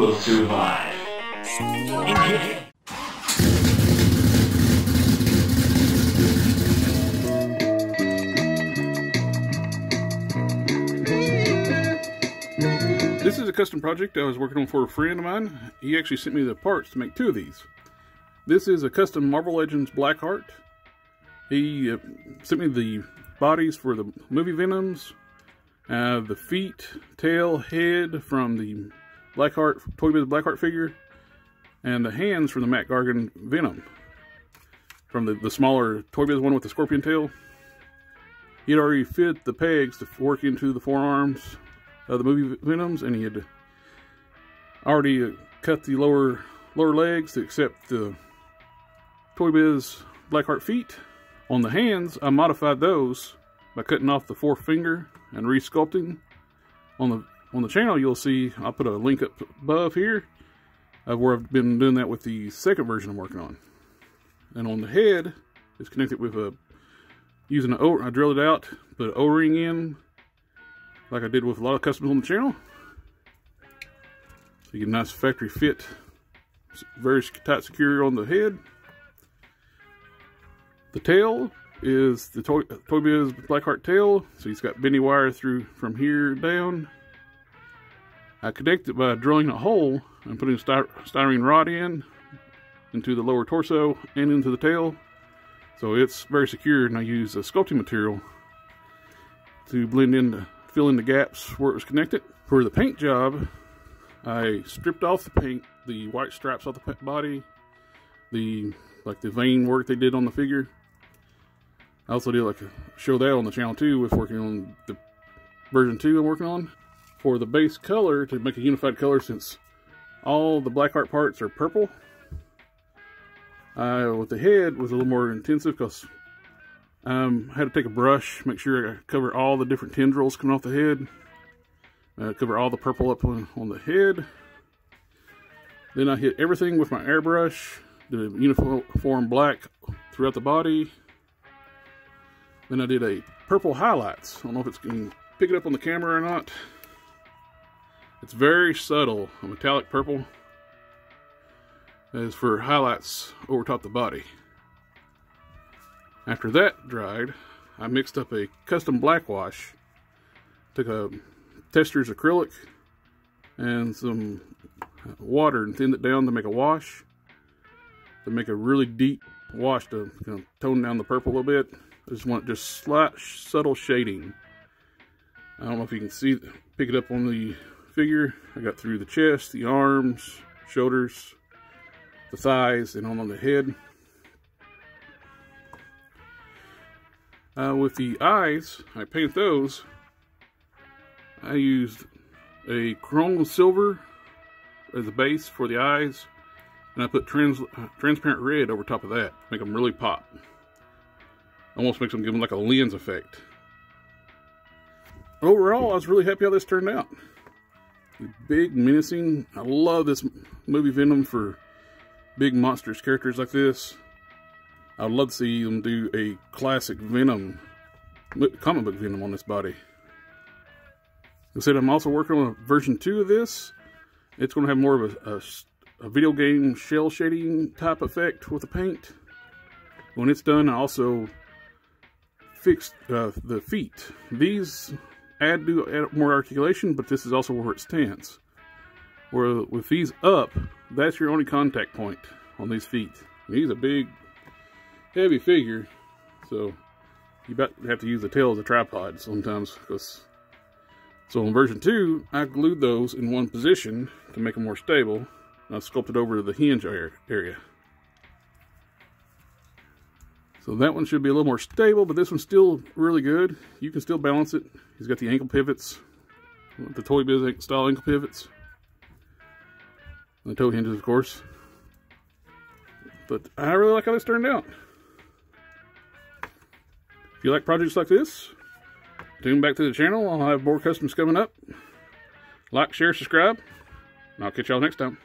will survive. Enjoy. This is a custom project I was working on for a friend of mine. He actually sent me the parts to make 2 of these. This is a custom Marvel Legends Blackheart. He sent me the bodies for the movie Venoms, the feet, tail, head from the Blackheart, Toy Biz Blackheart figure, and the hands from the Matt Gargan Venom, from the smaller Toy Biz one with the scorpion tail. He had already fit the pegs to work into the forearms of the movie Venoms, and he had already cut the lower legs to accept the Toy Biz Blackheart feet. On the hands, I modified those by cutting off the 4th finger and re-sculpting. On the channel, you'll see, I'll put a link up above here of where I've been doing that with the 2nd version I'm working on. And on the head, it's connected with using I drilled it out, put an O-ring in, like I did with a lot of customs on the channel. So you get a nice factory fit, very tight secure on the head. The tail is the Toy Biz Blackheart tail, so he's got bendy wire through from here down. I connect it by drilling a hole and putting a styrene rod into the lower torso and into the tail. So it's very secure, and I use a sculpting material to blend in, to fill in the gaps where it was connected. For the paint job, I stripped off the paint, the white stripes off the body, like the vein work they did on the figure. I also did show that on the channel too, with working on the version 2 I'm working on. For the base color, to make a unified color, since all the Blackheart parts are purple, with the head was a little more intensive because I had to take a brush, make sure I cover all the different tendrils coming off the head, cover all the purple up on the head. Then I hit everything with my airbrush, did a uniform black throughout the body. Then I did a purple highlights. I don't know if it's going to pick it up on the camera or not. It's very subtle, a metallic purple. That is for highlights over top the body. After that dried, I mixed up a custom black wash. Took a Tester's acrylic and some water and thinned it down to make a wash. To make a really deep wash to kind of tone down the purple a little bit. I just want slight, subtle shading. I don't know if you can see, pick it up on the figure. I got through the chest, the arms, shoulders, the thighs, and on the head. With the eyes, I painted those. I used a chrome silver as a base for the eyes, and I put transparent red over top of that, make them really pop. Almost makes them give them like a lens effect. Overall, I was really happy how this turned out. Big, menacing. I love this movie Venom for big monstrous characters like this. I'd love to see them do a classic Venom, comic book Venom on this body. Like I said, I'm also working on a version 2 of this. It's going to have more of a video game shell shading type effect with the paint. When it's done, I also fixed the feet. These add more articulation, but this is also where it stands. Where with these up, that's your only contact point on these feet. And he's a big, heavy figure, so you about have to use the tail as a tripod sometimes. So in version 2, I glued those in one position to make them more stable. And I sculpted over to the hinge area. So that one should be a little more stable, but this one's still really good. You can still balance it. He's got the ankle pivots, the Toy Biz style ankle pivots. And the toe hinges, of course. But I really like how this turned out. If you like projects like this, tune back to the channel. I'll have more customs coming up. Like, share, subscribe, and I'll catch y'all next time.